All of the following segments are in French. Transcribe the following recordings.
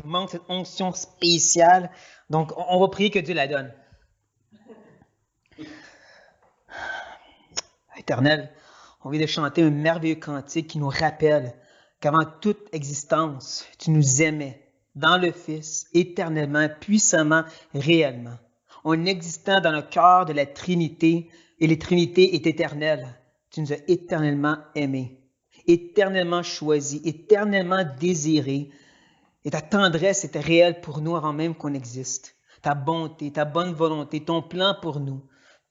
manque cette onction spéciale. Donc, on va prier que Dieu la donne. Éternel, on vient de chanter un merveilleux cantique qui nous rappelle qu'avant toute existence, tu nous aimais dans le Fils, éternellement, puissamment, réellement. En existant dans le cœur de la Trinité, et la Trinité est éternelle, tu nous as éternellement aimés, éternellement choisis, éternellement désirés, et ta tendresse était réelle pour nous avant même qu'on existe. Ta bonté, ta bonne volonté, ton plan pour nous,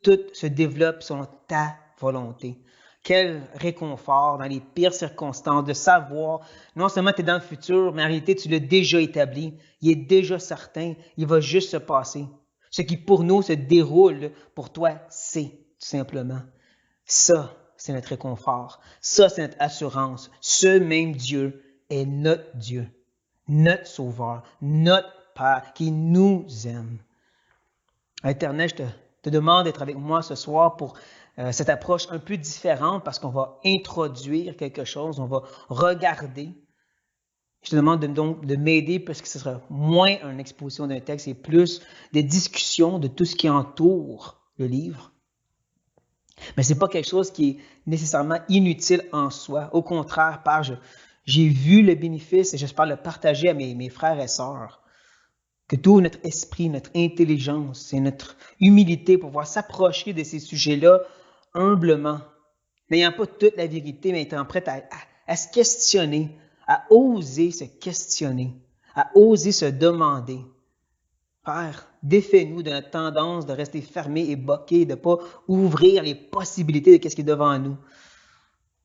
tout se développe selon ta volonté. Quel réconfort dans les pires circonstances de savoir, non seulement tu es dans le futur, mais en réalité tu l'as déjà établi, il est déjà certain, il va juste se passer. Ce qui pour nous se déroule, pour toi, c'est tout simplement. Ça, c'est notre réconfort. Ça, c'est notre assurance. Ce même Dieu est notre Dieu, notre Sauveur, notre Père qui nous aime. Éternel, je te demande d'être avec moi ce soir pour cette approche un peu différente parce qu'on va introduire quelque chose, on va regarder. Je te demande donc de m'aider parce que ce sera moins une exposition d'un texte et plus des discussions de tout ce qui entoure le livre. Mais ce n'est pas quelque chose qui est nécessairement inutile en soi. Au contraire, Père, j'ai vu le bénéfice et j'espère le partager à mes frères et sœurs. Que tout notre esprit, notre intelligence et notre humilité pour pouvoir s'approcher de ces sujets-là humblement, n'ayant pas toute la vérité, mais étant prêt à se questionner, à oser se questionner, à oser se demander. Père, défais-nous de notre tendance de rester fermés et boqués, de ne pas ouvrir les possibilités de ce qui est devant nous.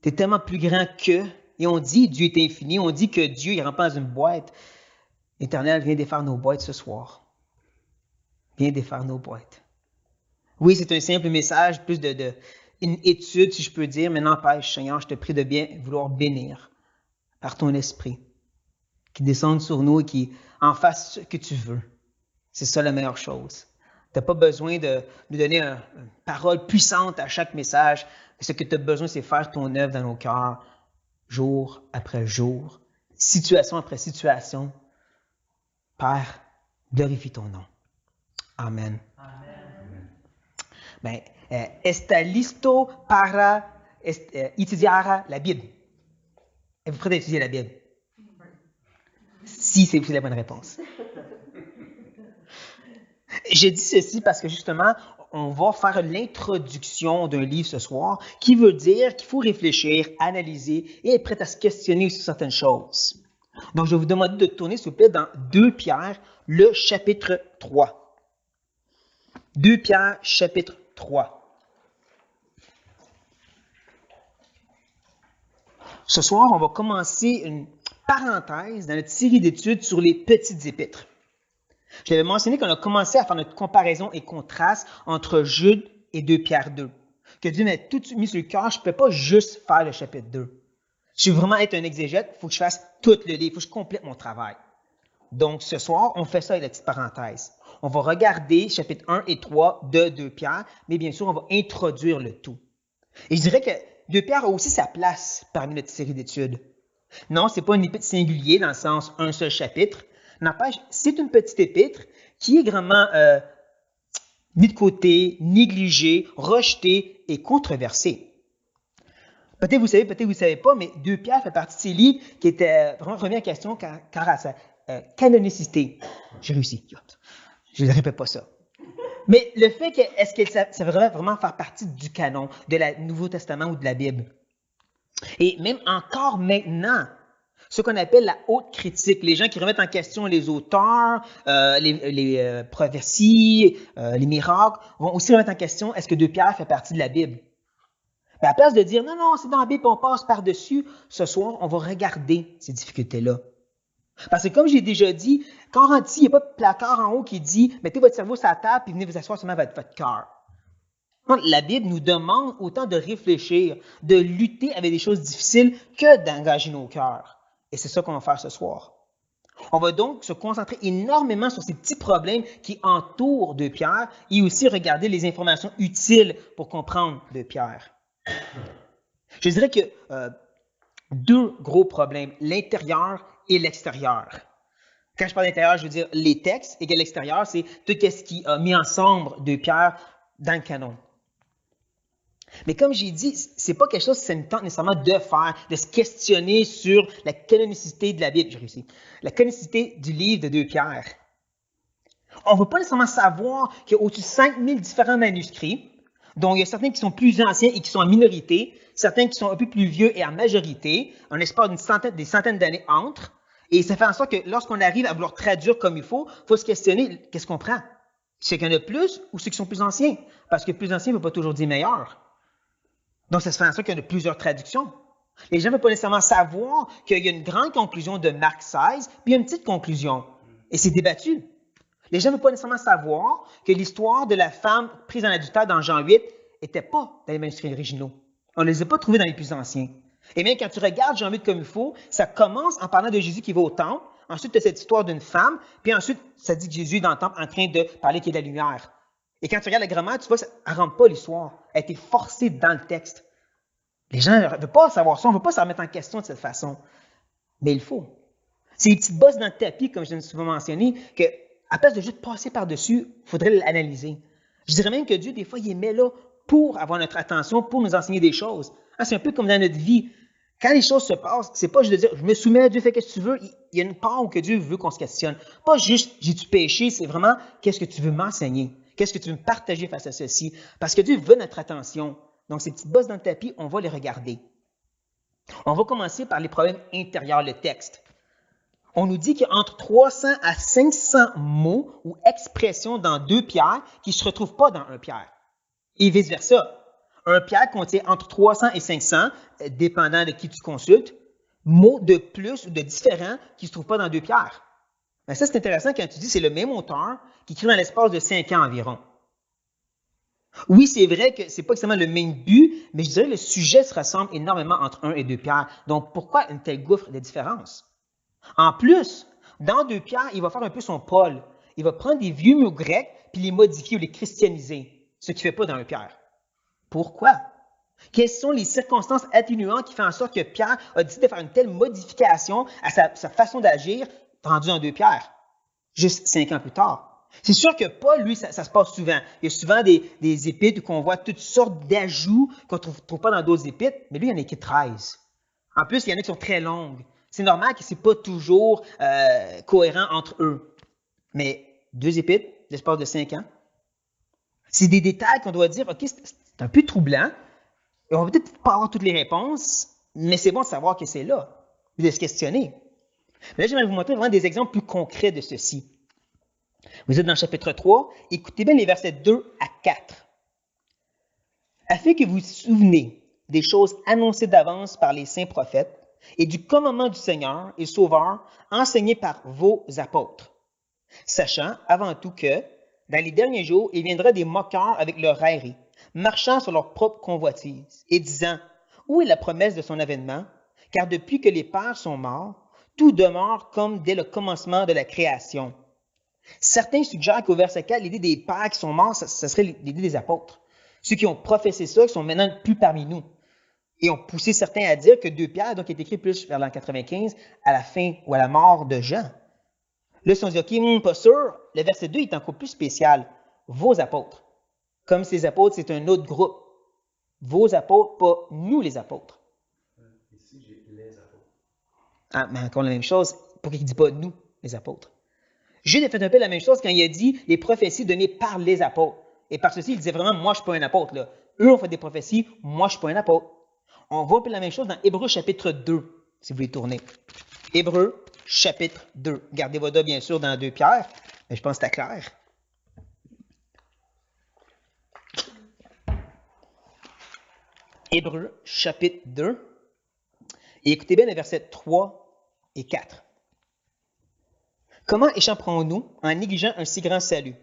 Tu es tellement plus grand que, et on dit Dieu est infini, on dit que Dieu il rentre dans une boîte. Éternel, viens défaire nos boîtes ce soir. Viens défaire nos boîtes. Oui, c'est un simple message, plus une étude, si je peux dire, mais n'empêche, Seigneur, je te prie de bien vouloir bénir par ton esprit, qui descende sur nous et qui en fasse ce que tu veux. C'est ça la meilleure chose. Tu n'as pas besoin de nous donner une parole puissante à chaque message. Ce que tu as besoin, c'est faire ton œuvre dans nos cœurs, jour après jour, situation après situation. Père, glorifie ton nom. Amen. Ben, está listo para estudiar la Bible? Êtes-vous prêt à étudier la Bible? Si c'est la bonne réponse. Je dis ceci parce que justement, on va faire l'introduction d'un livre ce soir qui veut dire qu'il faut réfléchir, analyser et être prêt à se questionner sur certaines choses. Donc, je vais vous demander de tourner, s'il vous plaît, dans 2 Pierre, le chapitre 3. 2 Pierre, chapitre 3. Ce soir, on va commencer une parenthèse dans notre série d'études sur les petites épîtres. Je l'avais mentionné qu'on a commencé à faire notre comparaison et contraste entre Jude et 2 Pierre 2. Que Dieu m'a tout mis sur le cœur, je ne peux pas juste faire le chapitre 2. Si je veux vraiment être un exégète, il faut que je fasse tout le livre, il faut que je complète mon travail. Donc, ce soir, on fait ça avec la petite parenthèse. On va regarder chapitre 1 et 3 de 2 Pierre, mais bien sûr, on va introduire le tout. Et je dirais que 2 Pierre a aussi sa place parmi notre série d'études. Non, ce n'est pas une épître singulier dans le sens un seul chapitre. N'empêche, c'est une petite épître qui est grandement mis de côté, négligée, rejetée et controversée. Peut-être vous savez, peut-être vous ne savez pas, mais 2 Pierre fait partie de ces livres qui étaient vraiment remis en question car à sa canonicité. J'ai réussi. Je ne répète pas ça. Mais le fait que, est-ce que ça va vraiment faire partie du canon de la Nouveau Testament ou de la Bible? Et même encore maintenant, ce qu'on appelle la haute critique, les gens qui remettent en question les auteurs, les prophéties, les miracles, vont aussi remettre en question est-ce que 2 Pierre fait partie de la Bible? Mais à la place de dire non, c'est dans la Bible, on passe par-dessus, ce soir, on va regarder ces difficultés-là. Parce que comme j'ai déjà dit, quand on dit, il n'y a pas de placard en haut qui dit mettez votre cerveau sur la table et venez vous asseoir seulement avec votre cœur. La Bible nous demande autant de réfléchir, de lutter avec des choses difficiles que d'engager nos cœurs. Et c'est ça qu'on va faire ce soir. On va donc se concentrer énormément sur ces petits problèmes qui entourent 2 Pierre et aussi regarder les informations utiles pour comprendre 2 Pierre. Je dirais que 2 gros problèmes, l'intérieur et l'extérieur. Quand je parle d'intérieur, je veux dire les textes, et que l'extérieur, c'est tout ce qui a mis ensemble 2 Pierre dans le canon. Mais comme j'ai dit, c'est pas quelque chose que ça nous tente nécessairement de faire, de se questionner sur la canonicité de la Bible. J'ai réussi. La canonicité du livre de 2 Pierre. On ne veut pas nécessairement savoir qu'il y a au-dessus de 5000 différents manuscrits, dont il y a certains qui sont plus anciens et qui sont en minorité, certains qui sont un peu plus vieux et en majorité, un espace des centaines d'années entre. Et ça fait en sorte que lorsqu'on arrive à vouloir traduire comme il faut se questionner, qu'est-ce qu'on prend? Ceux qui en a plus ou ceux qui sont plus anciens? Parce que plus ancien ne veut pas toujours dire meilleur. Donc, ça se fait en sorte qu'il y a plusieurs traductions. Les gens ne veulent pas nécessairement savoir qu'il y a une grande conclusion de Marc 16, puis une petite conclusion. Et c'est débattu. Les gens ne veulent pas nécessairement savoir que l'histoire de la femme prise en adultère dans Jean 8 n'était pas dans les manuscrits originaux. On ne les a pas trouvés dans les plus anciens. Et même quand tu regardes Jean 8 comme il faut, ça commence en parlant de Jésus qui va au temple. Ensuite, tu as cette histoire d'une femme. Puis ensuite, ça dit que Jésus est dans le temple en train de parler qu'il y a de la lumière. Et quand tu regardes la grammaire, tu vois qu'elle ne rentre pas l'histoire. Elle a été forcée dans le texte. Les gens ne veulent pas savoir ça. On ne veut pas se remettre en question de cette façon. Mais il faut. C'est des petites bosses dans le tapis, comme je l'ai souvent mentionné, que à place de juste passer par-dessus, il faudrait l'analyser. Je dirais même que Dieu, des fois, il est met là pour avoir notre attention, pour nous enseigner des choses. C'est un peu comme dans notre vie. Quand les choses se passent, c'est pas juste de dire, je me soumets à Dieu, fais ce que tu veux. Il y a une part où que Dieu veut qu'on se questionne. Pas juste, j'ai-tu péché, c'est vraiment, qu'est-ce que tu veux m'enseigner? Qu'est-ce que tu veux me partager face à ceci? Parce que Dieu veut notre attention. Donc, ces petites bosses dans le tapis, on va les regarder. On va commencer par les problèmes intérieurs, le texte. On nous dit qu'il y a entre 300 à 500 mots ou expressions dans 2 Pierre qui ne se retrouvent pas dans 1 Pierre. Et vice-versa. 1 Pierre contient entre 300 et 500, dépendant de qui tu consultes, mots de plus ou de différents qui ne se trouvent pas dans 2 Pierre. Mais ça, c'est intéressant quand tu dis que c'est le même auteur qui écrit dans l'espace de 5 ans environ. Oui, c'est vrai que ce n'est pas exactement le même but, mais je dirais que le sujet se ressemble énormément entre 1 et 2 Pierre. Donc, pourquoi une telle gouffre de différence? En plus, dans 2 Pierre, il va faire un peu son Paul. Il va prendre des vieux mots grecs puis les modifier ou les christianiser, ce qu'il ne fait pas dans 1 Pierre. Pourquoi? Quelles sont les circonstances atténuantes qui font en sorte que Pierre a décidé de faire une telle modification à sa façon d'agir rendue en 2 Pierre, juste 5 ans plus tard? C'est sûr que Paul, lui, ça se passe souvent. Il y a souvent des épîtres où on voit toutes sortes d'ajouts qu'on ne trouve pas dans d'autres épîtres, mais lui, il y en a écrit 13. En plus, il y en a qui sont très longues. C'est normal que ce n'est pas toujours cohérent entre eux. Mais 2 épîtres, l'espace de 5 ans, c'est des détails qu'on doit dire, OK, c'est un peu troublant. Et on va peut-être pas avoir toutes les réponses, mais c'est bon de savoir que c'est là, de se questionner. Mais là, j'aimerais vous montrer vraiment des exemples plus concrets de ceci. Vous êtes dans le chapitre 3, écoutez bien les versets 2 à 4. Afin que vous vous souveniez des choses annoncées d'avance par les saints prophètes et du commandement du Seigneur et Sauveur enseigné par vos apôtres, sachant avant tout que, dans les derniers jours, il viendra des moqueurs avec leur raillerie, marchant sur leur propre convoitise et disant, où est la promesse de son avènement? Car depuis que les pères sont morts, tout demeure comme dès le commencement de la création. Certains suggèrent qu'au verset 4, l'idée des pères qui sont morts, ça serait l'idée des apôtres. Ceux qui ont professé ça, qui sont maintenant plus parmi nous. Et ont poussé certains à dire que 2 Pierre donc, est écrit plus vers l'an 95, à la fin ou à la mort de Jean. Là, si on dit, OK, pas sûr, le verset 2 est encore plus spécial. Vos apôtres. Comme ces apôtres, c'est un autre groupe. Vos apôtres, pas nous les apôtres. Ici, j'ai les apôtres. Ah, mais encore la même chose. Pourquoi il ne dit pas nous, les apôtres? Jude a fait un peu la même chose quand il a dit les prophéties données par les apôtres. Et par ceci, il disait vraiment, moi, je ne suis pas un apôtre. Là. Eux ont fait des prophéties, moi, je ne suis pas un apôtre. On voit un peu la même chose dans Hébreux chapitre 2, si vous voulez tourner. Hébreux chapitre 2. Gardez votre dos, bien sûr, dans 2 Pierre, mais je pense que c'est clair. Hébreux chapitre 2. Et écoutez bien les versets 3 et 4. Comment échapperons-nous en négligeant un si grand salut,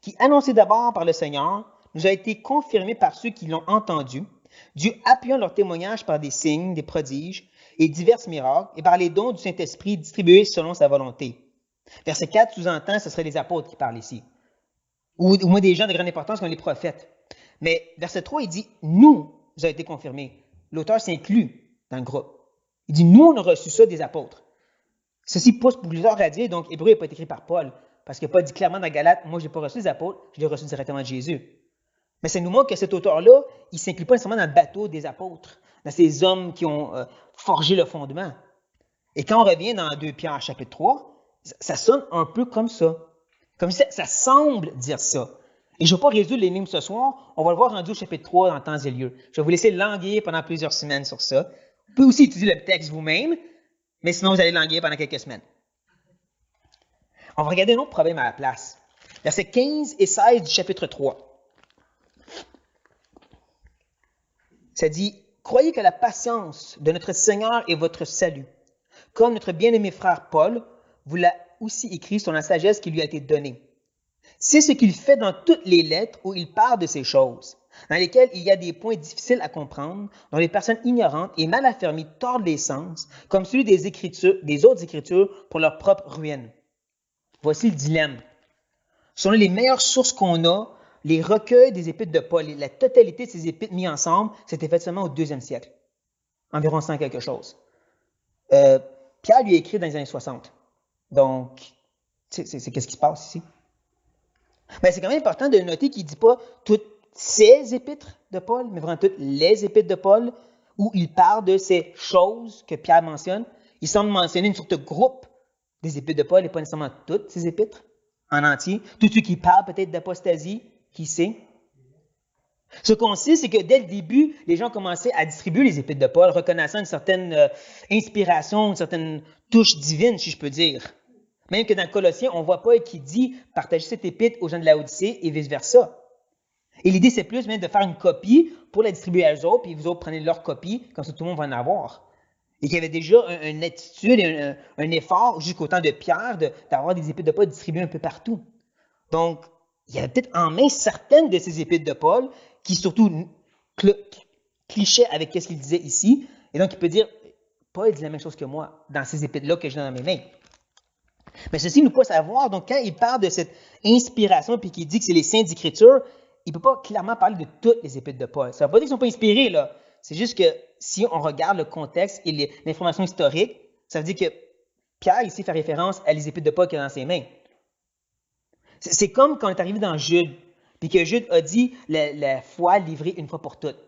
qui, annoncé d'abord par le Seigneur, nous a été confirmé par ceux qui l'ont entendu, Dieu appuyant leur témoignage par des signes, des prodiges et divers miracles, et par les dons du Saint-Esprit distribués selon sa volonté. Verset 4 sous-entend, ce seraient les apôtres qui parlent ici, ou au moins des gens de grande importance comme les prophètes. Mais verset 3, il dit, nous a été confirmés. L'auteur s'inclut dans le groupe. Il dit, nous, on a reçu ça des apôtres. Ceci pousse plusieurs à dire, donc Hébreu n'est pas écrit par Paul, parce que Paul dit clairement dans Galates, moi je n'ai pas reçu les apôtres, je l'ai reçu directement de Jésus. Mais ça nous montre que cet auteur-là, il ne s'inclut pas nécessairement dans le bateau des apôtres, dans ces hommes qui ont forgé le fondement. Et quand on revient dans 2 Pierre chapitre 3, ça sonne un peu comme ça. Comme si ça semble dire ça. Et je ne vais pas résoudre l'énigme ce soir, on va le voir rendu au chapitre 3 dans temps et lieu. Je vais vous laisser languir pendant plusieurs semaines sur ça. Vous pouvez aussi étudier le texte vous-même, mais sinon vous allez languir pendant quelques semaines. On va regarder un autre problème à la place. Versets 15 et 16 du chapitre 3. Ça dit, « Croyez que la patience de notre Seigneur est votre salut. Comme notre bien-aimé frère Paul vous l'a aussi écrit sur la sagesse qui lui a été donnée. C'est ce qu'il fait dans toutes les lettres où il parle de ces choses, dans lesquelles il y a des points difficiles à comprendre, dont les personnes ignorantes et mal affermies tordent les sens, comme celui des autres écritures pour leur propre ruine. » Voici le dilemme. Selon les meilleures sources qu'on a, les recueils des épîtres de Paul, la totalité de ces épîtres mis ensemble, c'était fait seulement au 2e siècle. Environ 100 quelque chose. Pierre lui a écrit dans les années 60. Donc, c'est qu'est-ce qui se passe ici? Ben, c'est quand même important de noter qu'il ne dit pas toutes ces épîtres de Paul, mais vraiment toutes les épîtres de Paul, où il parle de ces choses que Pierre mentionne. Il semble mentionner une sorte de groupe des épîtres de Paul et pas nécessairement toutes ces épîtres en entier. Tous ceux qui parlent peut-être d'apostasie, qui sait? Ce qu'on sait, c'est que dès le début, les gens commençaient à distribuer les épîtres de Paul, reconnaissant une certaine inspiration, une certaine touche divine, si je peux dire. Même que dans Colossiens, on voit Paul qui dit « partagez cette épître aux gens de Laodicée » et vice-versa. Et l'idée, c'est plus même de faire une copie pour la distribuer à eux autres, puis vous autres prenez leur copie, comme ça tout le monde va en avoir. Et qu'il y avait déjà une attitude et un effort, jusqu'au temps de Pierre, d'avoir des épîtres de Paul distribuées un peu partout. Donc, il y avait peut-être en main certaines de ces épîtres de Paul qui surtout clichaient avec ce qu'il disait ici. Et donc, il peut dire, Paul dit la même chose que moi dans ces épîtres-là que j'ai dans mes mains. Mais ceci nous pousse à voir, donc quand il parle de cette inspiration puis qu'il dit que c'est les saintes écritures, il ne peut pas clairement parler de toutes les épîtres de Paul. Ça ne veut pas dire qu'ils ne sont pas inspirés, là. C'est juste que si on regarde le contexte et l'information historique, ça veut dire que Pierre ici fait référence à les épîtres de Paul qu'il a dans ses mains. C'est comme quand on est arrivé dans Jude, puis que Jude a dit la foi livrée une fois pour toutes.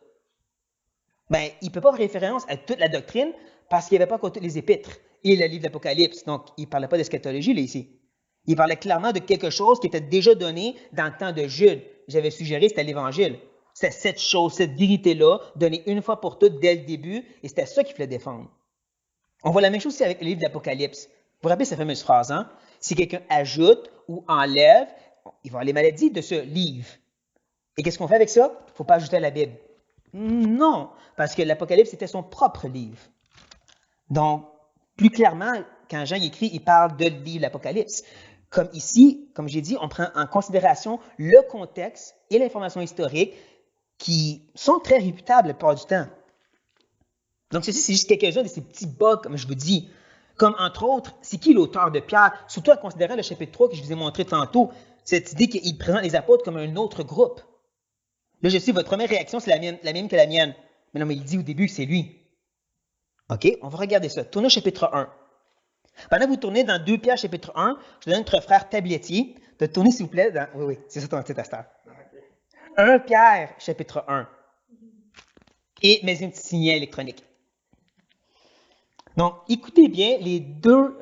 Ben, il ne peut pas faire référence à toute la doctrine parce qu'il n'y avait pas encore toutes les épîtres et le livre d'Apocalypse. Donc, il ne parlait pas d'eschatologie là ici. Il parlait clairement de quelque chose qui était déjà donné dans le temps de Jude. J'avais suggéré, c'était l'Évangile. C'était cette chose, cette vérité-là, donnée une fois pour toutes dès le début, et c'était ça qu'il fallait défendre. On voit la même chose aussi avec le livre d'Apocalypse. Vous vous rappelez cette fameuse phrase, hein? Si quelqu'un ajoute ou enlève, il va y avoir les maladies de ce livre. Et qu'est-ce qu'on fait avec ça? Il ne faut pas ajouter à la Bible. Non, parce que l'Apocalypse, c'était son propre livre. Donc, plus clairement, quand Jean écrit, il parle de livre l'Apocalypse. Comme ici, comme j'ai dit, on prend en considération le contexte et l'information historique qui sont très réputables la plupart du temps. Donc, ceci, c'est juste quelques-uns de ces petits bugs, comme je vous dis. Comme, entre autres, c'est qui l'auteur de Pierre? Surtout en considérant le chapitre 3 que je vous ai montré tantôt, cette idée qu'il présente les apôtres comme un autre groupe. Là, je sais, votre première réaction, c'est la même que la mienne. Mais non, mais il dit au début que c'est lui. OK, on va regarder ça. Tournez au chapitre 1. Pendant que vous tournez dans 2 Pierre chapitre 1, je donne notre frère Tablettier de tourner, s'il vous plaît, dans... Oui, c'est ça ton titre à cette heure. 1 Pierre chapitre 1. Et mes un petit signet électronique. Donc, écoutez bien les deux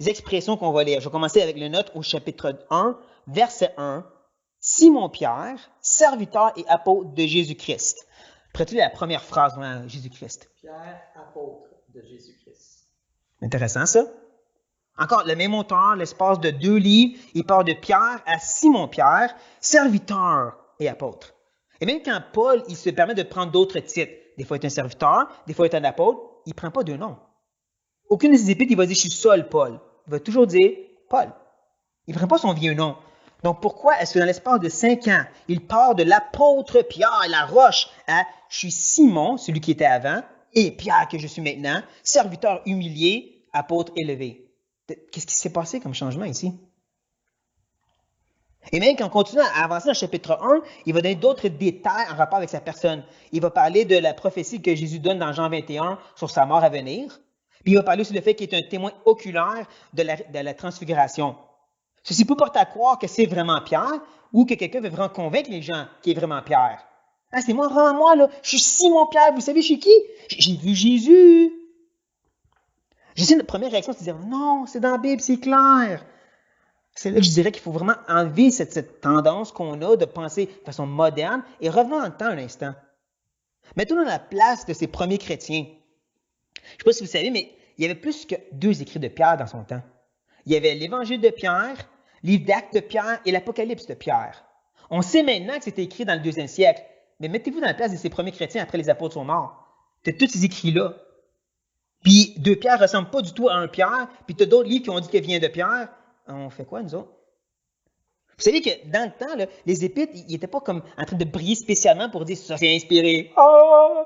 expressions qu'on va lire. Je vais commencer avec le note au chapitre 1, verset 1. Simon Pierre, serviteur et apôtre de Jésus-Christ. Prêtez la première phrase, hein, Jésus-Christ. Pierre, apôtre de Jésus-Christ. Intéressant, ça. Encore, le même auteur, l'espace de 2 livres, il part de Pierre à Simon Pierre, serviteur et apôtre. Et même quand Paul, il se permet de prendre d'autres titres, des fois il est un serviteur, des fois il est un apôtre, il ne prend pas de nom. Aucune de ses épîtres, il va dire « je suis seul Paul ». Il va toujours dire « Paul ». Il ne prend pas son vieux nom. Donc, pourquoi est-ce que dans l'espace de 5 ans, il part de l'apôtre Pierre, la roche, à « je suis Simon », celui qui était avant, et Pierre que je suis maintenant, serviteur humilié, apôtre élevé. Qu'est-ce qui s'est passé comme changement ici? Et même quand on continue à avancer dans le chapitre 1, il va donner d'autres détails en rapport avec sa personne. Il va parler de la prophétie que Jésus donne dans Jean 21 sur sa mort à venir. Puis il va parler aussi du fait qu'il est un témoin oculaire de la transfiguration. Ceci peut porter à croire que c'est vraiment Pierre ou que quelqu'un veut vraiment convaincre les gens qu'il est vraiment Pierre. Ah, c'est moi, vraiment moi, là. Je suis Simon-Pierre. Vous savez, je suis qui? J'ai vu Jésus. Jésus, notre première réaction, c'est de dire non, c'est dans la Bible, c'est clair. C'est là que je dirais qu'il faut vraiment enlever cette tendance qu'on a de penser de façon moderne et revenons dans le temps un instant. Mettons-nous à la place de ces premiers chrétiens. Je ne sais pas si vous savez, mais il y avait plus que 2 écrits de Pierre dans son temps. Il y avait l'Évangile de Pierre, livre d'Actes de Pierre et l'Apocalypse de Pierre. On sait maintenant que c'était écrit dans le 2e siècle, mais mettez-vous dans la place de ces premiers chrétiens après les apôtres sont morts. Tu as tous ces écrits-là. Puis 2 Pierre ne ressemble pas du tout à 1 Pierre, puis tu as d'autres livres qui ont dit qu'il vient de Pierre. On fait quoi, nous autres? Vous savez que dans le temps, là, les épîtres, ils n'étaient pas comme en train de briller spécialement pour dire ça c'est inspiré. Oh!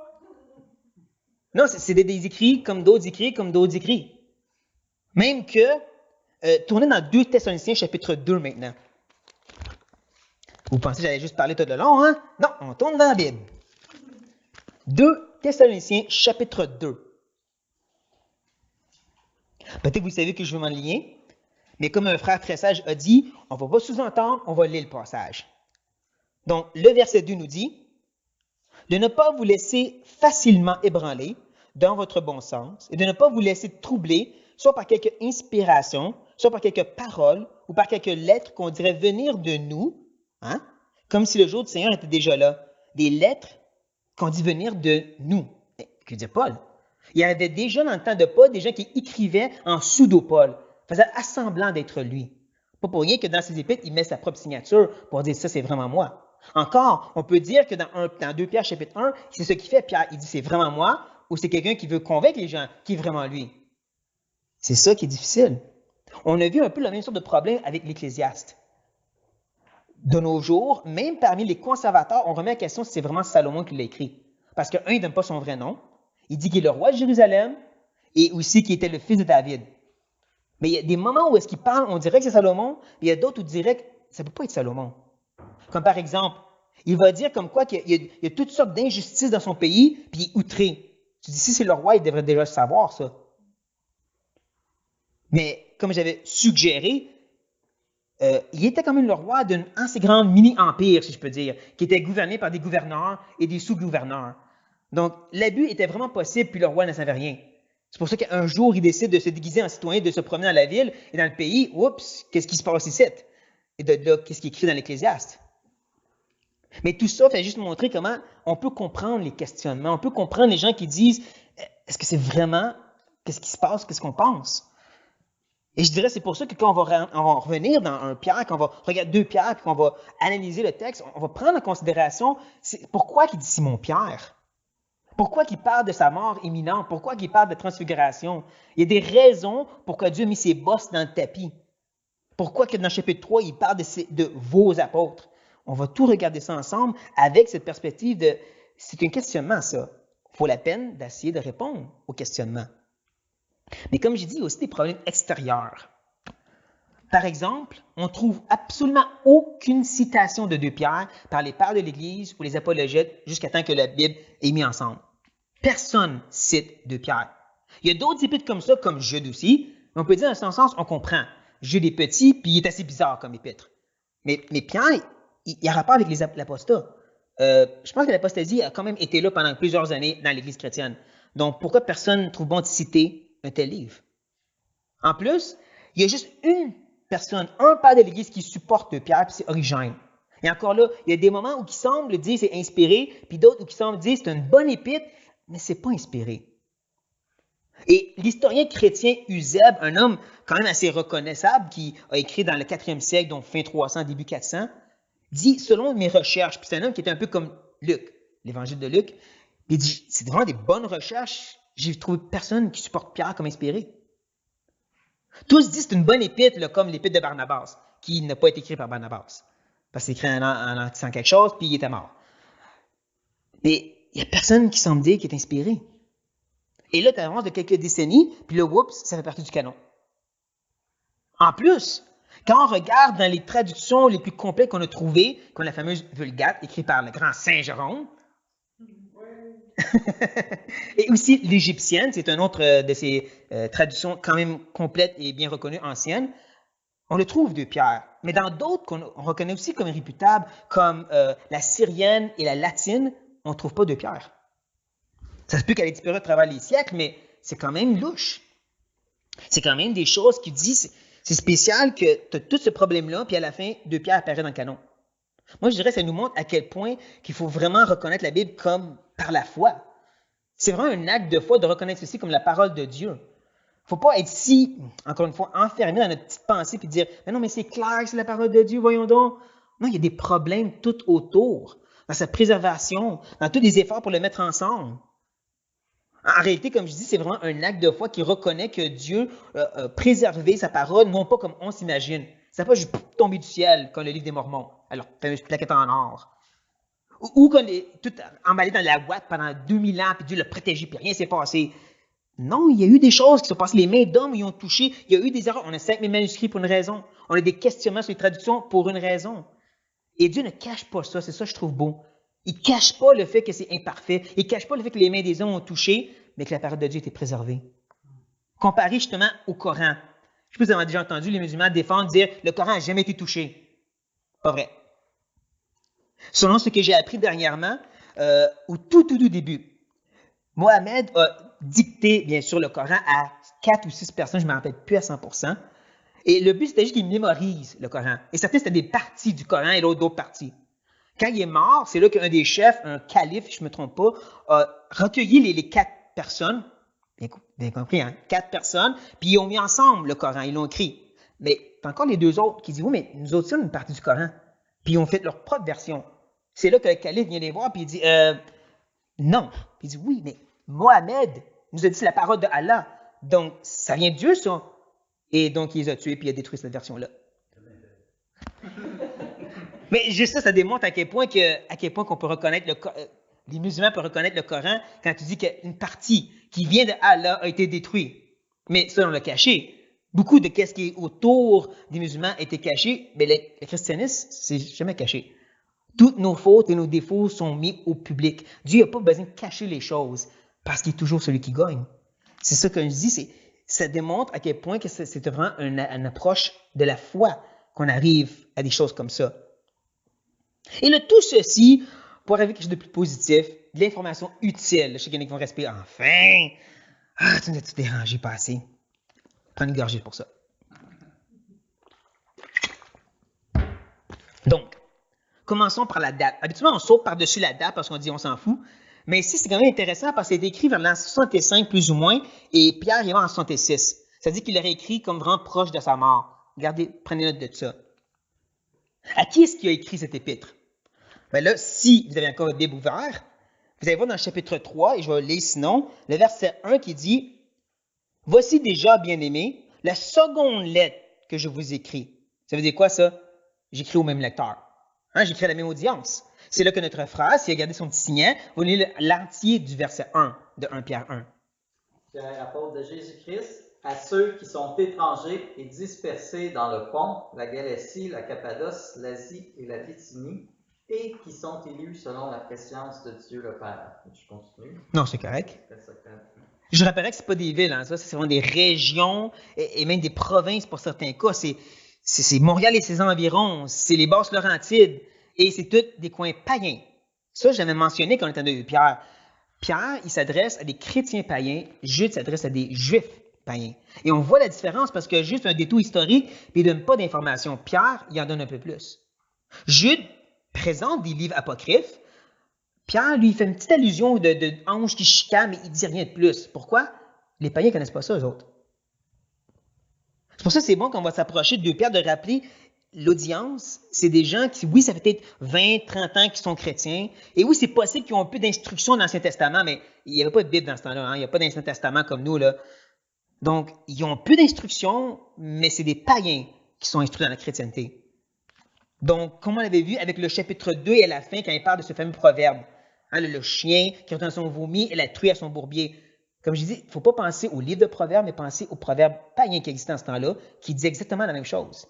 Non, c'est des écrits comme d'autres écrits, comme d'autres écrits. Même que, tournez dans 2 Thessaloniciens chapitre 2 maintenant. Vous pensez que j'allais juste parler tout le long, hein? Non, on tourne dans la Bible. 2 Thessaloniciens chapitre 2. Peut-être que vous savez que je vais m'enligner, mais comme un frère très sage a dit, on ne va pas sous-entendre, on va lire le passage. Donc, le verset 2 nous dit « De ne pas vous laisser facilement ébranler dans votre bon sens et de ne pas vous laisser troubler, soit par quelque inspiration, soit par quelques paroles ou par quelques lettres qu'on dirait venir de nous, hein? Comme si le jour du Seigneur était déjà là. Des lettres qu'on dit venir de nous. » Que dit Paul? Il y avait déjà dans le temps de Paul des gens qui écrivaient en pseudo-Paul, faisaient assemblant d'être lui. Pas pour rien que dans ses épîtres, il met sa propre signature pour dire ça, c'est vraiment moi. Encore, on peut dire que dans 2 Pierre chapitre 1, c'est ce qui fait Pierre. Il dit c'est vraiment moi ou c'est quelqu'un qui veut convaincre les gens qui est vraiment lui. C'est ça qui est difficile. On a vu un peu la même sorte de problème avec l'Ecclésiaste. De nos jours, même parmi les conservateurs, on remet en question si c'est vraiment Salomon qui l'a écrit. Parce qu'un, il ne donne pas son vrai nom. Il dit qu'il est le roi de Jérusalem et aussi qu'il était le fils de David. Mais il y a des moments où est-ce qu'il parle, on dirait que c'est Salomon, mais il y a d'autres où on dirait que ça ne peut pas être Salomon. Comme par exemple, il va dire comme quoi qu'il y a toutes sortes d'injustices dans son pays, puis il est outré. Tu dis, si c'est le roi, il devrait déjà savoir ça. Mais comme j'avais suggéré, il était quand même le roi d'un assez grand mini-empire, si je peux dire, qui était gouverné par des gouverneurs et des sous-gouverneurs. Donc, l'abus était vraiment possible, puis le roi ne savait rien. C'est pour ça qu'un jour, il décide de se déguiser en citoyen, de se promener dans la ville et dans le pays. Oups, qu'est-ce qui se passe ici? Et de là, qu'est-ce qui est écrit dans l'Ecclésiaste? Mais tout ça fait juste montrer comment on peut comprendre les questionnements, on peut comprendre les gens qui disent est-ce que c'est vraiment, qu'est-ce qui se passe, qu'est-ce qu'on pense? Et je dirais, c'est pour ça que quand on va revenir dans 1 Pierre, quand on va regarder 2 Pierre, puis qu'on va analyser le texte, on va prendre en considération pourquoi il dit Simon-Pierre. Pourquoi il parle de sa mort imminente? Pourquoi il parle de transfiguration? Il y a des raisons pourquoi Dieu a mis ses bosses dans le tapis. Pourquoi que dans le chapitre 3, il parle de vos apôtres? On va tout regarder ça ensemble avec cette perspective de... C'est un questionnement, ça. Il faut la peine d'essayer de répondre au questionnement. Mais comme j'ai dit, il y a aussi des problèmes extérieurs. Par exemple, on ne trouve absolument aucune citation de 2 Pierre par les pères de l'Église ou les apologètes jusqu'à temps que la Bible est mise ensemble. Personne cite 2 Pierre. Il y a d'autres épîtres comme ça, comme Jude aussi, mais on peut dire dans ce sens, on comprend. Jude est petit, puis il est assez bizarre comme épître. Mais Pierre, il y a rapport avec l'apostat. Je pense que l'apostasie a quand même été là pendant plusieurs années dans l'Église chrétienne. Donc, pourquoi personne ne trouve bon de citer un tel livre? En plus, il y a juste une personne, un père de l'Église qui supporte Pierre, puis c'est Origène. Et encore là, il y a des moments où qui semblent dire c'est inspiré, puis d'autres où qui semblent dire c'est une bonne épître, mais c'est pas inspiré. Et l'historien chrétien Eusèbe, un homme quand même assez reconnaissable, qui a écrit dans le 4e siècle, donc fin 300, début 400, dit, selon mes recherches, puis c'est un homme qui était un peu comme Luc, l'évangile de Luc, il dit, c'est vraiment des bonnes recherches, j'ai trouvé personne qui supporte Pierre comme inspiré. Tous disent que c'est une bonne épître, là, comme l'épître de Barnabas, qui n'a pas été écrit par Barnabas. Parce qu'il écrit en disant quelque chose, puis il était mort. Mais il n'y a personne qui semble dire qu'il est inspiré. Et là, tu avances de quelques décennies, puis là, oups, ça fait partie du canon. En plus, quand on regarde dans les traductions les plus complètes qu'on a trouvées, comme la fameuse Vulgate, écrite par le grand Saint Jérôme, Et aussi, l'égyptienne, c'est une autre de ces traductions quand même complètes et bien reconnues anciennes. On le trouve 2 Pierre. Mais dans d'autres qu'on reconnaît aussi comme réputables, comme la syrienne et la latine, on ne trouve pas 2 Pierre. Ça se peut qu'elle ait disparu à travers les siècles, mais c'est quand même louche. C'est quand même des choses qui disent, c'est spécial que tu as tout ce problème-là, puis à la fin, 2 Pierre apparaît dans le canon. Moi, je dirais que ça nous montre à quel point qu'il faut vraiment reconnaître la Bible comme par la foi. C'est vraiment un acte de foi de reconnaître ceci comme la parole de Dieu. Il ne faut pas être si, encore une fois, enfermé dans notre petite pensée et dire « Mais non, mais c'est clair que c'est la parole de Dieu, voyons donc. » Non, il y a des problèmes tout autour, dans sa préservation, dans tous les efforts pour le mettre ensemble. En réalité, comme je dis, c'est vraiment un acte de foi qui reconnaît que Dieu a préservé sa parole, non pas comme on s'imagine. Ça n'a pas juste tombé du ciel, comme le livre des Mormons, alors fameuse plaquette en or. Ou qu'on est tout emballé dans la ouate pendant 2000 ans, puis Dieu l'a protégé, puis rien s'est passé. Non, il y a eu des choses qui sont passées. Les mains d'hommes y ont touché. Il y a eu des erreurs. On a 5000 manuscrits pour une raison. On a des questionnements sur les traductions pour une raison. Et Dieu ne cache pas ça. C'est ça que je trouve beau. Il ne cache pas le fait que c'est imparfait. Il ne cache pas le fait que les mains des hommes ont touché, mais que la parole de Dieu était préservée. Comparé justement au Coran. Je sais pas si vous avez déjà entendu les musulmans défendre, dire le Coran n'a jamais été touché. Pas vrai. Selon ce que j'ai appris dernièrement, au tout début, Mohammed a dicté, bien sûr, le Coran à 4 ou 6 personnes, je ne me rappelle plus à 100%. Et le but, c'était juste qu'ils mémorisent le Coran. Et certains, c'était des parties du Coran et l'autre d'autres parties. Quand il est mort, c'est là qu'un des chefs, un calife, si je ne me trompe pas, a recueilli les 4 personnes, bien compris, hein, 4 personnes, puis ils ont mis ensemble le Coran, ils l'ont écrit. Mais t'as encore les 2 autres qui disent, oui, mais nous autres, c'est une partie du Coran. Puis ils ont fait leur propre version. C'est là que le calife vient les voir, puis il dit, non. Puis il dit, oui, mais Mohammed nous a dit c'est la parole de Allah. Donc, ça vient de Dieu, ça. Et donc, il les a tués, puis il a détruit cette version-là. Mais juste ça démontre à quel point qu'on peut reconnaître les musulmans peuvent reconnaître le Coran quand tu dis qu'une partie qui vient de Allah a été détruite. Mais ça, on l'a caché. Beaucoup de ce qui est autour des musulmans a été caché, mais le christianisme, c'est jamais caché. Toutes nos fautes et nos défauts sont mis au public. Dieu n'a pas besoin de cacher les choses parce qu'il est toujours celui qui gagne. C'est ça que je dis, ça démontre à quel point que c'est vraiment une approche de la foi qu'on arrive à des choses comme ça. Et le tout ceci pour arriver à quelque chose de plus positif, de l'information utile. Je sais qu'il y en a qui vont respirer. Enfin! Ah, tu nous as-tu dérangé pas assez? Prends une gorgée pour ça. Donc, commençons par la date. Habituellement, on saute par-dessus la date parce qu'on dit on s'en fout. Mais ici, c'est quand même intéressant parce que c'est écrit vers l'an 65 plus ou moins et Pierre est mort en 66. Ça dit qu'il aurait écrit comme vraiment proche de sa mort. Regardez, prenez note de ça. À qui est-ce qui a écrit cet épître? Bien là, si vous avez encore votre Bible ouverte, vous allez voir dans le chapitre 3, et je vais le lire sinon, le verset 1 qui dit « Voici déjà, bien-aimés, la seconde lettre que je vous écris. » Ça veut dire quoi ça? J'écris au même lecteur. Hein, j'écris à la même audience. C'est là que notre frère, s'il a gardé son petit signet, va lire l'entier du verset 1 de 1 Pierre 1. Pierre, apôtre de Jésus-Christ, à ceux qui sont étrangers et dispersés dans le Pont, la Galatie, la Cappadoce, l'Asie et la Bithynie, et qui sont élus selon la préscience de Dieu le Père. Je continue. Non, c'est correct. Je rappellerai que ce n'est pas des villes, hein, ça, c'est vraiment des régions et même des provinces pour certains cas. C'est Montréal et ses environs, c'est les Basses-Laurentides, et c'est tous des coins païens. Ça, j'avais mentionné quand on était de Pierre. Pierre, il s'adresse à des chrétiens païens, Jude s'adresse à des juifs païens. Et on voit la différence parce que Jude fait un détour historique, puis il ne donne pas d'informations. Pierre, il en donne un peu plus. Jude présente des livres apocryphes. Pierre, lui, fait une petite allusion de anges qui chicanent, mais il ne dit rien de plus. Pourquoi? Les païens ne connaissent pas ça, eux autres. C'est pour ça que c'est bon quand on va s'approcher de 2 Pierre de rappeler l'audience, c'est des gens qui, oui, ça fait peut-être 20, 30 ans qu'ils sont chrétiens, et oui, c'est possible qu'ils ont un peu d'instruction dans l'Ancien Testament, mais il n'y avait pas de Bible dans ce temps-là, hein? Il n'y a pas d'Ancien Testament comme nous, là. Donc, ils ont peu d'instruction, mais c'est des païens qui sont instruits dans la chrétienté. Donc, comme on l'avait vu avec le chapitre 2 et à la fin, quand il parle de ce fameux proverbe, hein, le chien qui retourne à son vomi et la truie à son bourbier. Comme je dis, il ne faut pas penser au livre de proverbes, mais penser au proverbe païen qui existait en ce temps-là, qui dit exactement la même chose.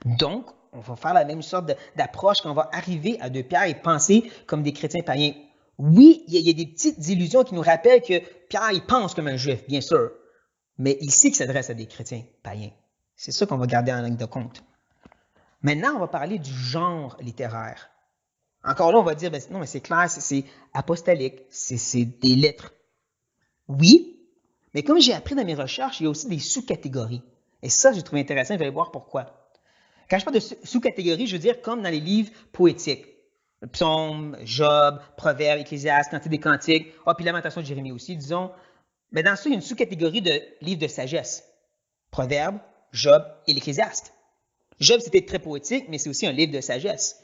Donc, on va faire la même sorte d'approche quand on va arriver à 2 Pierre et penser comme des chrétiens païens. Oui, il y a des petites illusions qui nous rappellent que Pierre, il pense comme un juif, bien sûr, mais il sait qu'il s'adresse à des chrétiens païens. C'est ça qu'on va garder en ligne de compte. Maintenant, on va parler du genre littéraire. Encore là, on va dire, ben, non, mais c'est clair, c'est apostolique, c'est des lettres. Oui, mais comme j'ai appris dans mes recherches, il y a aussi des sous-catégories. Et ça, j'ai trouvé intéressant, vous allez voir pourquoi. Quand je parle de sous-catégories, je veux dire comme dans les livres poétiques. Psaumes, Job, Proverbes, Ecclésiaste, Cantique des Cantiques, puis Lamentation de Jérémie aussi, disons. Mais dans ça, il y a une sous-catégorie de livres de sagesse. Proverbes, Job et l'Ecclésiaste. Job, c'était très poétique, mais c'est aussi un livre de sagesse.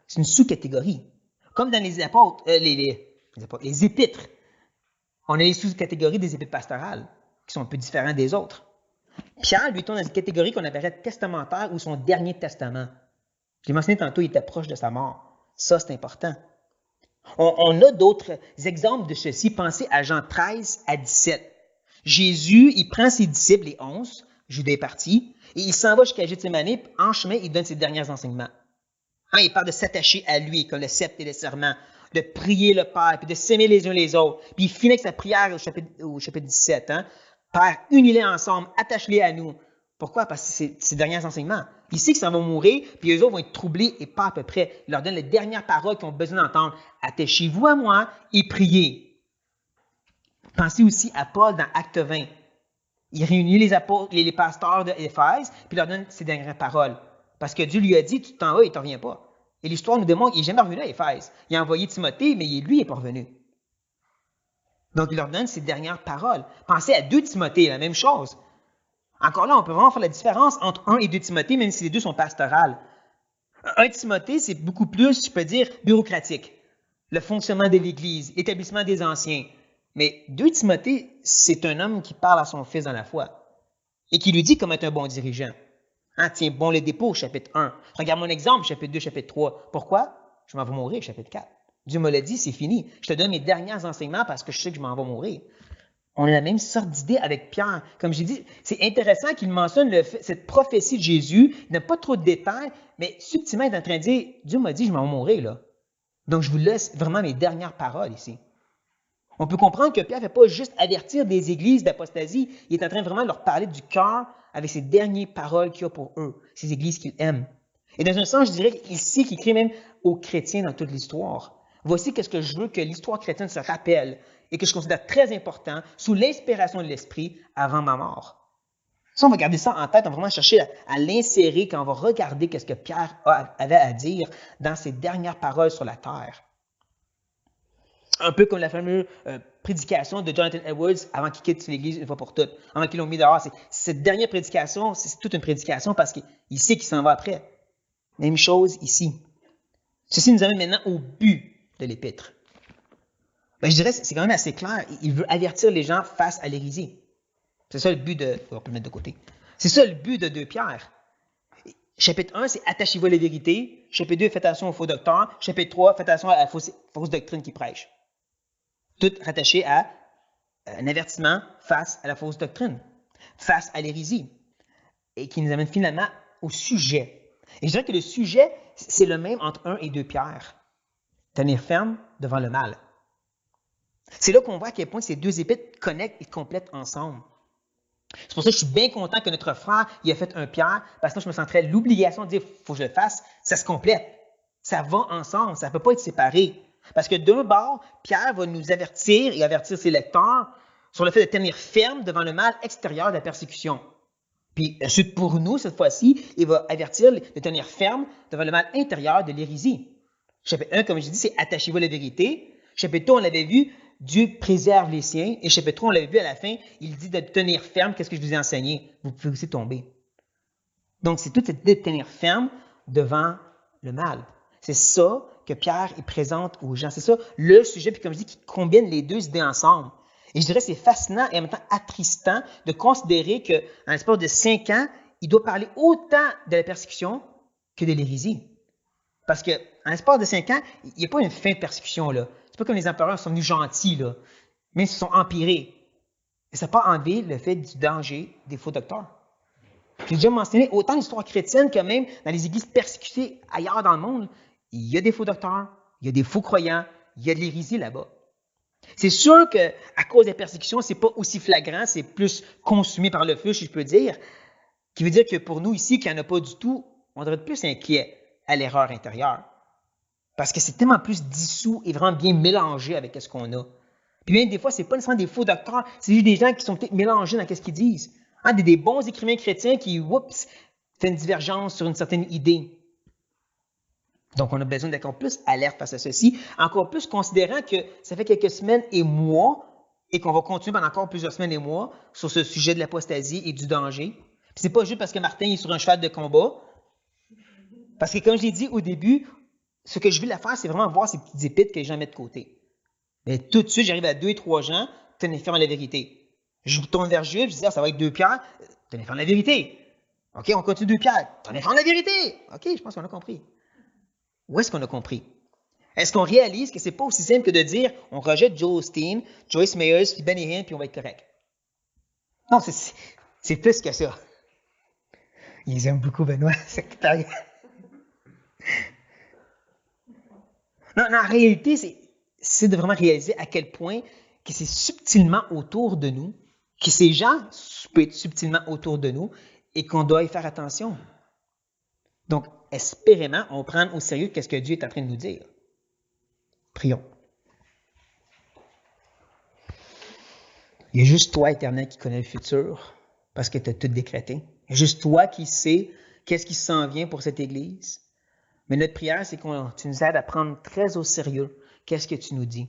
C'est une sous-catégorie. Comme dans les apôtres, les épîtres. On a les sous-catégories des épîtres pastorales, qui sont un peu différents des autres. Pierre, lui, tombe dans une catégorie qu'on appellerait testamentaire ou son dernier testament. Je l'ai mentionné tantôt, il était proche de sa mort. Ça, c'est important. On a d'autres exemples de ceci. Pensez à Jean 13 à 17. Jésus, il prend ses disciples, les 11, Judas est parti, et il s'en va jusqu'à Gethsémani, en chemin, il donne ses derniers enseignements. Il parle de s'attacher à lui, comme le sceptre et le serment, de prier le Père, puis de s'aimer les uns les autres. Puis il finit avec sa prière au chapitre 17. Père, unis-les ensemble, attache-les à nous. Pourquoi? Parce que c'est ses derniers enseignements. Il sait qu'ils s'en vont mourir, puis eux autres vont être troublés et pas à peu près. Il leur donne les dernières paroles qu'ils ont besoin d'entendre. Attachez-vous à moi et priez. Pensez aussi à Paul dans Acte 20. Il réunit les apôtres, les pasteurs d'Éphèse, puis il leur donne ses dernières paroles. Parce que Dieu lui a dit, tu t'en vas, il ne te revient pas. Et l'histoire nous démontre qu'il n'est jamais revenu à Éphèse. Il a envoyé Timothée, mais lui, il n'est pas revenu. Donc, il leur donne ses dernières paroles. Pensez à 2 Timothée, la même chose. Encore là, on peut vraiment faire la différence entre 1 et 2 Timothée, même si les deux sont pastorales. 1 Timothée, c'est beaucoup plus, je peux dire, bureaucratique. Le fonctionnement de l'Église, l'établissement des anciens. Mais 2 Timothée, c'est un homme qui parle à son fils dans la foi et qui lui dit comment être un bon dirigeant. Tiens, bon le dépôt, chapitre 1. Regarde mon exemple, chapitre 2, chapitre 3. Pourquoi? Je m'en vais mourir, chapitre 4. Dieu me l'a dit, c'est fini. Je te donne mes derniers enseignements parce que je sais que je m'en vais mourir. On a la même sorte d'idée avec Pierre. Comme j'ai dit, c'est intéressant qu'il mentionne cette prophétie de Jésus. Il n'a pas trop de détails, mais subtilement, il est en train de dire, Dieu m'a dit, je m'en vais mourir, là. Donc, je vous laisse vraiment mes dernières paroles ici. On peut comprendre que Pierre ne fait pas juste avertir des églises d'apostasie, il est en train vraiment de leur parler du cœur avec ses dernières paroles qu'il a pour eux, ces églises qu'il aime. Et dans un sens, je dirais ici qu'il écrit même aux chrétiens dans toute l'histoire. Voici ce que je veux que l'histoire chrétienne se rappelle et que je considère très important sous l'inspiration de l'Esprit avant ma mort. Ça, on va garder ça en tête, on va vraiment chercher à l'insérer quand on va regarder ce que Pierre avait à dire dans ses dernières paroles sur la terre. Un peu comme la fameuse prédication de Jonathan Edwards avant qu'il quitte l'Église une fois pour toutes, avant qu'ils l'ont mis dehors. Cette dernière prédication, c'est toute une prédication parce qu'il sait qu'il s'en va après. Même chose ici. Ceci nous amène maintenant au but de l'épître. Je dirais que c'est quand même assez clair. Il veut avertir les gens face à l'hérésie. C'est ça le but de... On peut le mettre de côté. C'est ça le but de 2 Pierre. Chapitre 1, c'est attachez-vous à la vérité. Chapitre 2, faites attention aux faux docteurs. Chapitre 3, faites attention à la fausse doctrine qui prêche. Tout rattaché à un avertissement face à la fausse doctrine, face à l'hérésie, et qui nous amène finalement au sujet. Et je dirais que le sujet, c'est le même entre 1 et 2 Pierre. Tenir ferme devant le mal. C'est là qu'on voit à quel point ces 2 épîtres connectent et complètent ensemble. C'est pour ça que je suis bien content que notre frère il a fait 1 Pierre, parce que je me sentirais l'obligation de dire « il faut que je le fasse », ça se complète. Ça va ensemble, ça ne peut pas être séparé. Parce que d'un bord, Pierre va nous avertir et avertir ses lecteurs sur le fait de tenir ferme devant le mal extérieur de la persécution. Puis ensuite, pour nous, cette fois-ci, il va avertir de tenir ferme devant le mal intérieur de l'hérésie. Chapitre 1, comme je dis, c'est « attachez-vous à la vérité ». Chapitre 2, on l'avait vu, Dieu préserve les siens. Et chapitre 3, on l'avait vu à la fin, il dit de tenir ferme. Qu'est-ce que je vous ai enseigné? Vous pouvez aussi tomber. Donc, c'est toute cette idée de tenir ferme devant le mal. C'est ça que Pierre présente aux gens. C'est ça le sujet, puis comme je dis, qui combine les 2 idées ensemble. Et je dirais que c'est fascinant et en même temps attristant de considérer qu'en l'espace de 5 ans, il doit parler autant de la persécution que de l'hérésie. Parce qu'en l'espace de 5 ans, il n'y a pas une fin de persécution, là. C'est pas comme les empereurs sont venus gentils, là, mais ils se sont empirés. Et ça n'a pas enlevé le fait du danger des faux docteurs. J'ai déjà mentionné autant l'histoire chrétienne que même dans les églises persécutées ailleurs dans le monde, il y a des faux docteurs, il y a des faux croyants, il y a de l'hérésie là-bas. C'est sûr qu'à cause des persécutions, c'est pas aussi flagrant, c'est plus consumé par le feu, si je peux dire, qui veut dire que pour nous ici, qui n'y en a pas du tout, on devrait être plus inquiet à l'erreur intérieure. Parce que c'est tellement plus dissous et vraiment bien mélangé avec ce qu'on a. Puis bien, des fois, c'est pas nécessairement des faux docteurs, c'est juste des gens qui sont peut-être mélangés dans ce qu'ils disent. Hein, des bons écrivains chrétiens qui, oups, fait une divergence sur une certaine idée. Donc, on a besoin d'être encore plus alerte face à ceci, encore plus considérant que ça fait quelques semaines et mois, et qu'on va continuer pendant encore plusieurs semaines et mois sur ce sujet de l'apostasie et du danger. Puis c'est pas juste parce que Martin est sur un cheval de combat, parce que comme je l'ai dit au début, ce que je veux la faire, c'est vraiment voir ces petites épîtres que les gens mettent de côté. Mais tout de suite, j'arrive à 2 et 3 gens, tenez ferme à la vérité. Je tourne vers Jules, je dis, ça va être 2 Pierre, tenez ferme à la vérité. OK, on continue 2 Pierre, tenez ferme à la vérité. OK, je pense qu'on a compris. Où est-ce qu'on a compris? Est-ce qu'on réalise que c'est pas aussi simple que de dire on rejette Joel Osteen, Joyce Meyers, puis Benny Hinn, puis on va être correct? Non, c'est plus que ça. Ils aiment beaucoup Benoît, secrétaire. Non, en réalité, c'est de vraiment réaliser à quel point que c'est subtilement autour de nous, que ces gens peuvent être subtilement autour de nous et qu'on doit y faire attention. Donc, espérément, on prend au sérieux ce que Dieu est en train de nous dire. Prions. Il y a juste toi, Éternel, qui connais le futur, parce que tu as tout décrété. Il y a juste toi qui sais qu'est-ce qui s'en vient pour cette Église. Mais notre prière, c'est que tu nous aides à prendre très au sérieux qu'est-ce que tu nous dis.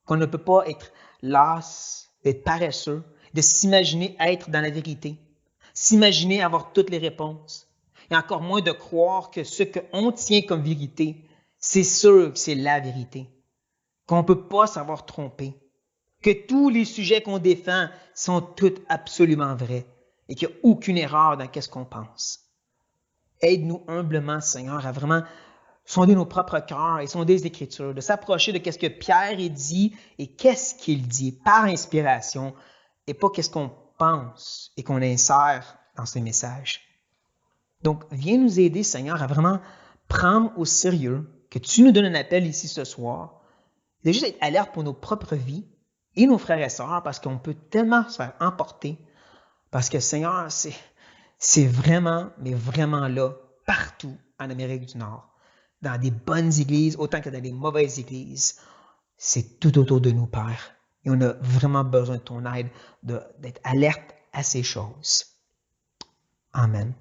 Qu'on ne peut pas être las, d'être paresseux, de s'imaginer être dans la vérité, s'imaginer avoir toutes les réponses, et encore moins de croire que ce qu'on tient comme vérité, c'est sûr que c'est la vérité, qu'on ne peut pas savoir tromper, que tous les sujets qu'on défend sont tous absolument vrais et qu'il n'y a aucune erreur dans ce qu'on pense. Aide-nous humblement, Seigneur, à vraiment sonder nos propres cœurs et sonder les Écritures, de s'approcher de ce que Pierre dit et qu'est-ce qu'il dit par inspiration et pas qu'est-ce qu'on pense et qu'on insère dans ce message. Donc, viens nous aider, Seigneur, à vraiment prendre au sérieux que tu nous donnes un appel ici ce soir, de juste être alerte pour nos propres vies et nos frères et sœurs parce qu'on peut tellement se faire emporter parce que, Seigneur, c'est vraiment, mais vraiment là, partout en Amérique du Nord, dans des bonnes églises, autant que dans des mauvaises églises. C'est tout autour de nous, Père. Et on a vraiment besoin de ton aide, d'être alerte à ces choses. Amen.